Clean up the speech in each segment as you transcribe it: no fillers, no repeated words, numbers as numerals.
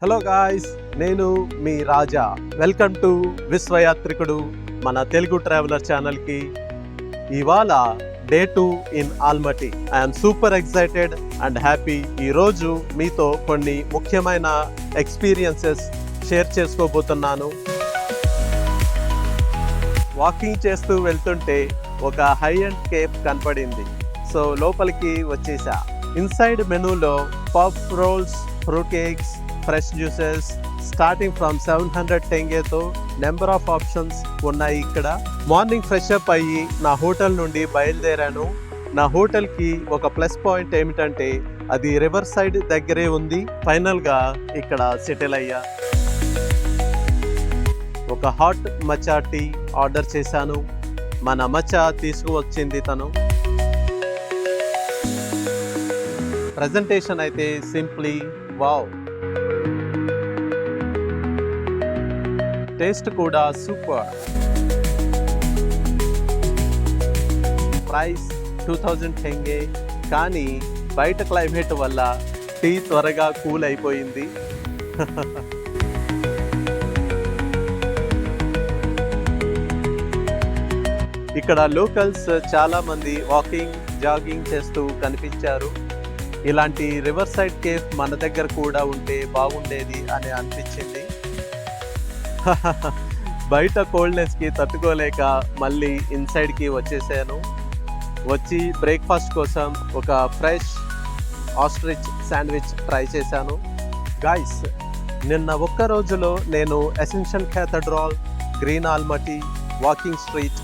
Hello guys, నేను మీ రాజా. Welcome to విశ్వయాత్రికుడు, మన Telugu traveller ఛానల్కి. ఇవాళ day 2 in Almaty. I'm super excited and happy. ఈరోజు మీతో కొన్ని ముఖ్యమైన ఎక్స్పీరియన్సెస్ షేర్ చేసుకోబోతున్నాను. వాకింగ్ చేస్తూ వెళ్తుంటే ఒక హై అండ్ కేఫ్ కనపడింది. సో లోపలికి వచ్చేసా. ఇన్సైడ్ మెనూలో puff rolls, fruit cakes, fresh juices starting from 700 టెంగేతో నెంబర్ ఆఫ్ ఆప్షన్స్ ఉన్నాయి ఇక్కడ. మార్నింగ్ ఫ్రెష్ అప్ అయ్యి నా హోటల్ నుండి బయలుదేరాను. నా హోటల్కి ఒక ప్లస్ పాయింట్ ఏమిటంటే అది రివర్ సైడ్ దగ్గరే ఉంది. ఫైనల్గా ఇక్కడ సెటిల్ అయ్యా. ఒక హాట్ మచ్చా టీ ఆర్డర్ చేశాను. మన మచ్చా తీసుకువచ్చింది తను. ప్రజెంటేషన్ అయితే సింప్లీ వావ్. టేస్ట్ కూడా సూపర్. ప్రైస్ 2000 టెంగే. కానీ బయట క్లైమేట్ వల్ల టీ త్వరగా కూల్ అయిపోయింది. ఇక్కడ లోకల్స్ చాలా మంది వాకింగ్, జాగింగ్ చేస్తూ కనిపించారు. ఇలాంటి రివర్ సైడ్ కేఫ్ మన దగ్గర కూడా ఉంటే బాగుండేది అని అనిపించింది. బయట కోల్డ్నెస్కి తట్టుకోలేక మళ్ళీ ఇన్సైడ్కి వచ్చేసాను. వచ్చి బ్రేక్ఫాస్ట్ కోసం ఒక ఫ్రెష్ ఆస్ట్రిచ్ శాండ్విచ్ ట్రై చేశాను. గాయ్స్, నిన్న ఒక్క రోజులో నేను Ascension Cathedral, green Almaty, walking street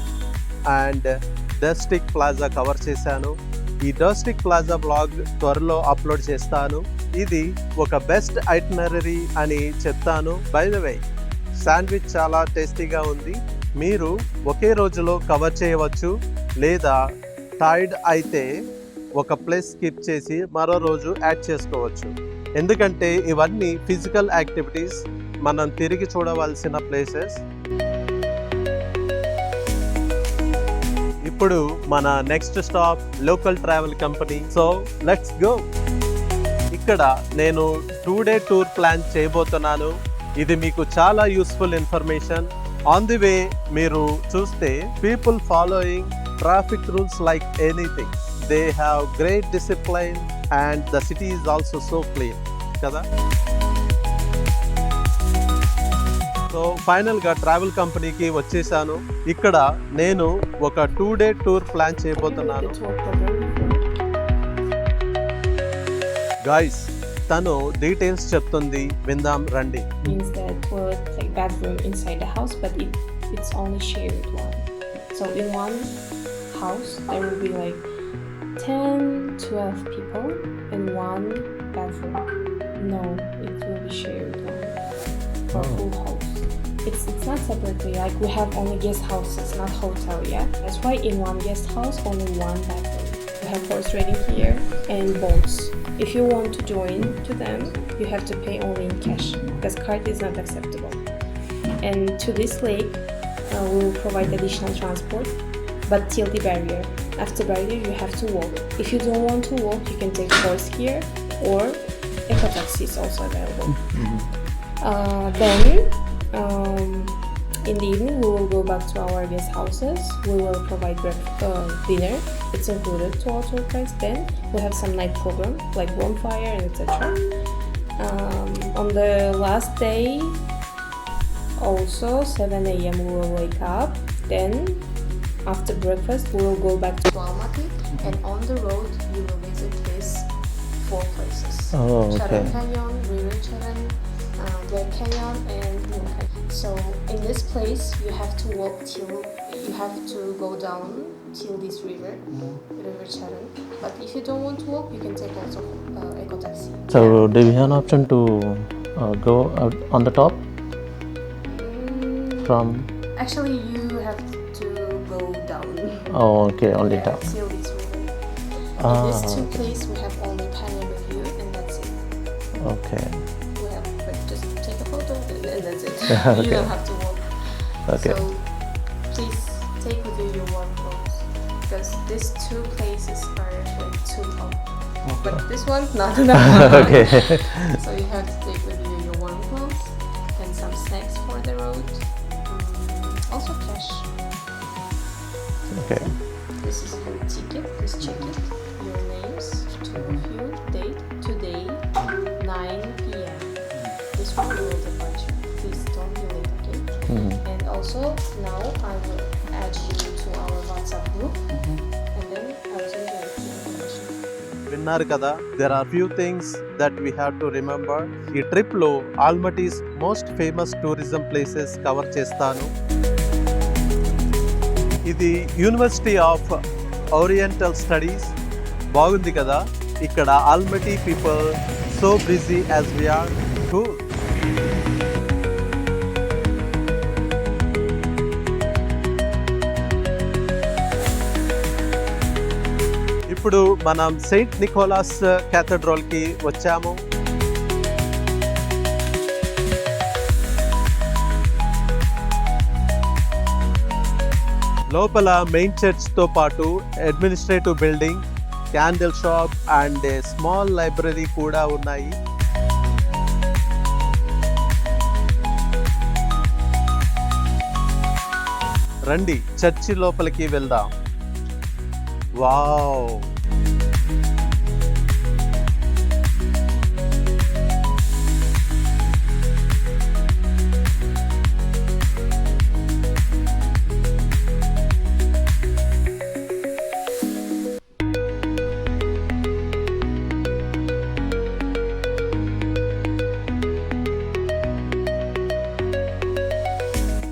and Dostyk Plaza cover చేశాను. ఈ డస్టిక్ ప్లాజా బ్లాగ్ త్వరలో అప్లోడ్ చేస్తాను. ఇది ఒక బెస్ట్ ఐటినరీ అని చెప్తాను. బై ద వే, శాండ్విచ్ చాలా టేస్టీగా ఉంది. మీరు ఒకే రోజులో కవర్ చేయవచ్చు, లేదా టైర్డ్ అయితే ఒక ప్లేస్ స్కిప్ చేసి మరో రోజు యాడ్ చేసుకోవచ్చు. ఎందుకంటే ఇవన్నీ ఫిజికల్ యాక్టివిటీస్, మనం తిరిగి చూడవలసిన ప్లేసెస్. ఇప్పుడు మన next stop local travel company. So let's go. ఇక్కడ నేను 2 డే టూర్ ప్లాన్ చేయబోతున్నాను. ఇది మీకు చాలా useful information. On the way మీరు చూస్తే people following traffic rules like anything. They have great discipline and the city is also so clean కదా. So ఫైనల్గా ట్రావెల్ కంపెనీకి వచ్చేసాను. ఇక్కడ నేను ఒక 2 డే టూర్ ప్లాన్ చేయబోతున్నాను. గాయ్స్, తను డీటెయిల్స్ చెప్తుంది, విందాం రండి. Means that toilet, like bathroom inside the house, but it's only shared one. So in one house there will be like 10-12 people in one bathroom. No, it will be shared one for full house. It's not separately, like we have only guest houses, not hotel, yeah? That's why in one guest house only one bathroom. We have horse riding here and boats. If you want to join to them, you have to pay only in cash because card is not acceptable. And to this lake, we will provide additional transport, but till the barrier. After barrier, you have to walk. If you don't want to walk, you can take horse here or eco taxi is also available. Then, in the evening, we will go back to our guest houses. We will provide dinner. It's included to our tour price. Then we have some night program like bonfire and etc. On the last day, also 7 a.m. we will wake up. Then after breakfast, we will go back to Almaty, and on the road we will visit these 4 places: Charan Canyon, River Charan, Black Canyon, and Moon Canyon. So in this place, you have to go down till this river, River Charan. But if you don't want to walk, you can take also eco taxi. So do we have an option to go out on the top from? Actually, you have to go down. Oh, okay, only top. Till this river. In these 2 places, we have only panoramic view, and that's it. Okay. We have just take a photo, and that's it. Okay. You don't have to walk. Okay. So please take with you your warm clothes because these 2 places are like too hot. But this one's not enough. Okay. So you have to take with you your warm the road. Also cash. Okay This is your ticket. Please check it. Your names, two of you. Date today, 9 p.m. This will be your departure. Please don't be late, okay? And also now I will add you to our WhatsApp group, and then I will send you the information. విన్నారు కదా, there are few things that we have to remember. ఈ ట్రిప్లో Almaty's most famous tourism places cover చేస్తాను. ఇది University of Oriental Studies. బాగుంది కదా. ఇక్కడ Almaty people so busy as we are too. ఇప్పుడు మనం సెయింట్ నికోలాస్ క్యాథడ్రల్కి వచ్చాము. లోపల మెయిన్ చర్చ్తో పాటు administrative building, candle shop and a small library కూడా ఉన్నాయి. రండి చర్చి లోపలికి వెళ్దాం. వావ్,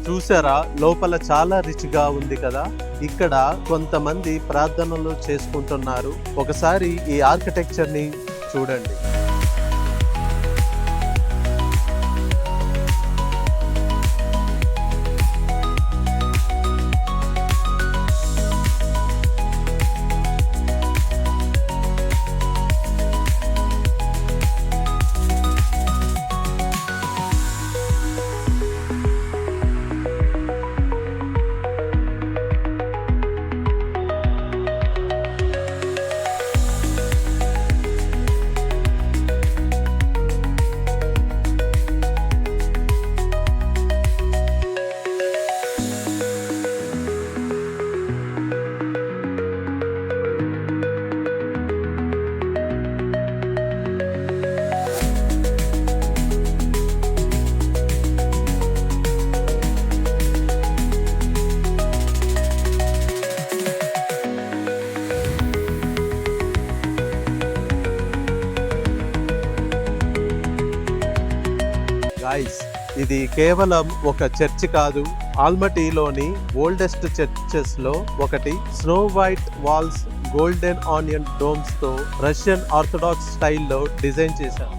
చూసారా లోపల చాలా రిచ్గా ఉంది కదా. ఇక్కడ కొంతమంది ప్రార్థనలు చేసుకుంటున్నారు. ఒకసారి ఈ ఆర్కిటెక్చర్ ని చూడండి. గాయ్స్, ఇది కేవలం ఒక చర్చ్ కాదు, ఆల్మటీలోని ఓల్డెస్ట్ చర్చెస్ లో ఒకటి. Snow white walls, golden onion domes తో రష్యన్ ఆర్థోడాక్స్ స్టైల్లో డిజైన్ చేశారు.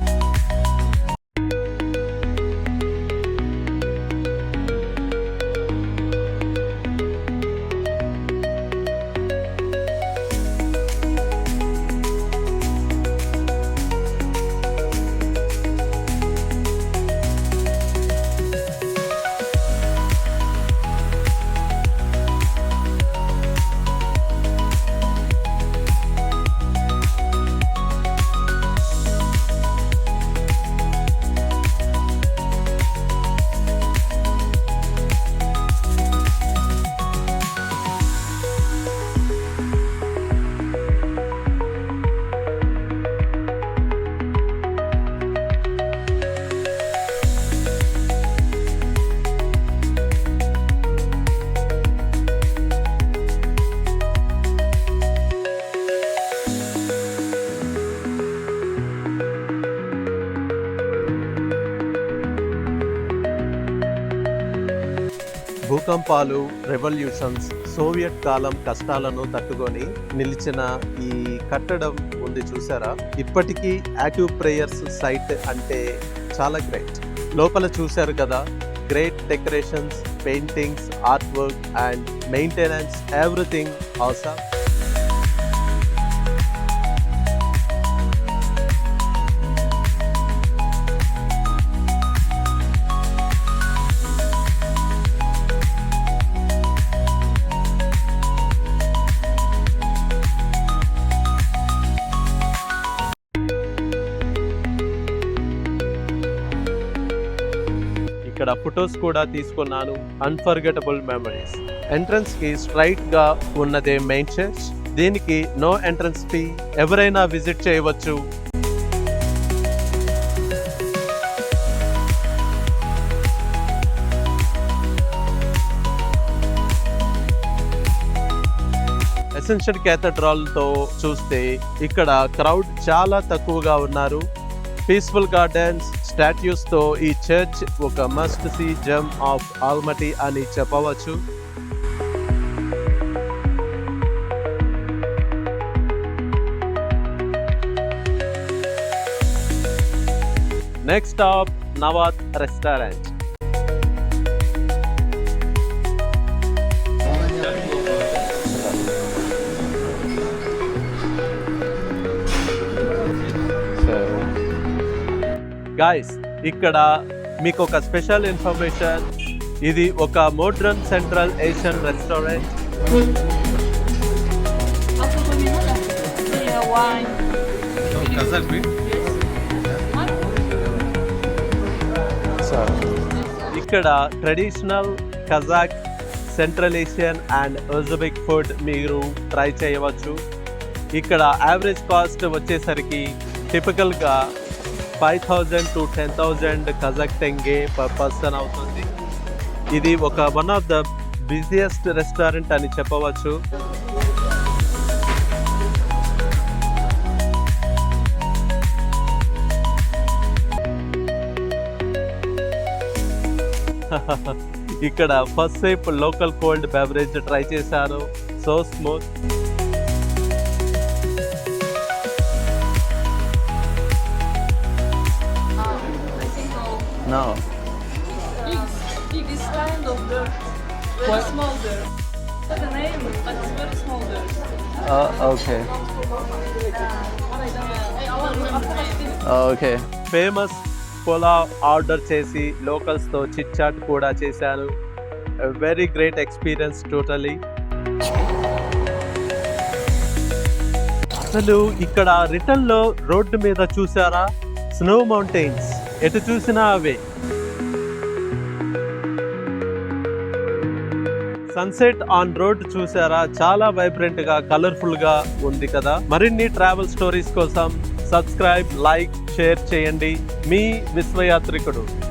భూకంపాలు, రెవల్యూషన్స్, సోవియట్ కాలం కష్టాలను తట్టుకొని నిలిచిన ఈ కట్టడం ఉంది చూసారా. ఇప్పటికీ యాక్టివ్ ప్రేయర్స్ సైట్ అంటే చాలా గ్రేట్. లోపల చూశారు కదా, great decorations, paintings, art work and maintenance, everything awesome. ఇక్కడ ఫొటోస్ కూడా తీసుకున్నాను. Unforgettable memories. ఎంట్రన్స్ కి స్ట్రైట్ గా ఉన్నదే మెయిన్ చర్చ్. దీనికి నో ఎంట్రన్స్ ఫీ, ఎవరైనా విజిట్ చేయవచ్చు. ఎసెన్షియల్ క్యాథడ్రాల్ తో చూస్తే ఇక్కడ క్రౌడ్ చాలా తక్కువగా ఉన్నారు. పీస్ఫుల్ గార్డెన్స్, స్టాట్యూస్ తో ఈ చర్చ్ ఒక must see gem of Almaty అని చెప్పవచ్చు. Next stop Navat restaurant. Guys, ఇక్కడ మీకు ఒక స్పెషల్ ఇన్ఫర్మేషన్. ఇది ఒక మోడ్రన్ సెంట్రల్ ఏషియన్ రెస్టారెంట్. ఇక్కడ traditional Kazakh, Central Asian and Uzbek food మీరు ట్రై చేయవచ్చు. ఇక్కడ యావరేజ్ కాస్ట్ వచ్చేసరికి టిపికల్గా 5,000 to 10,000 Kazakh tenge per person అవుతుంది. ఇది ఒక one of the busiest restaurant అని చెప్పవచ్చు. ఇక్కడ first sip local cold beverage try చేశాను. So smooth. No. Pig is kind of dirt. Very small dirt. The name, but it's very small dirt. Okay. Okay. Famous pulao order చేసి లోకల్స్తో chit chat కూడా చేశాను. Very great experience totally. అసలు ఇక్కడ రిటర్న్లో road మీద చూసారా, snow mountains ఎటు చూసినా అవే. సన్సెట్ ఆన్ రోడ్ చూసారా, చాలా వైబ్రెంట్ గా, కలర్ఫుల్ గా ఉంది కదా. మరిన్ని ట్రావెల్ స్టోరీస్ కోసం సబ్స్క్రైబ్, లైక్, షేర్ చేయండి. మీ విశ్వయాత్రికుడు.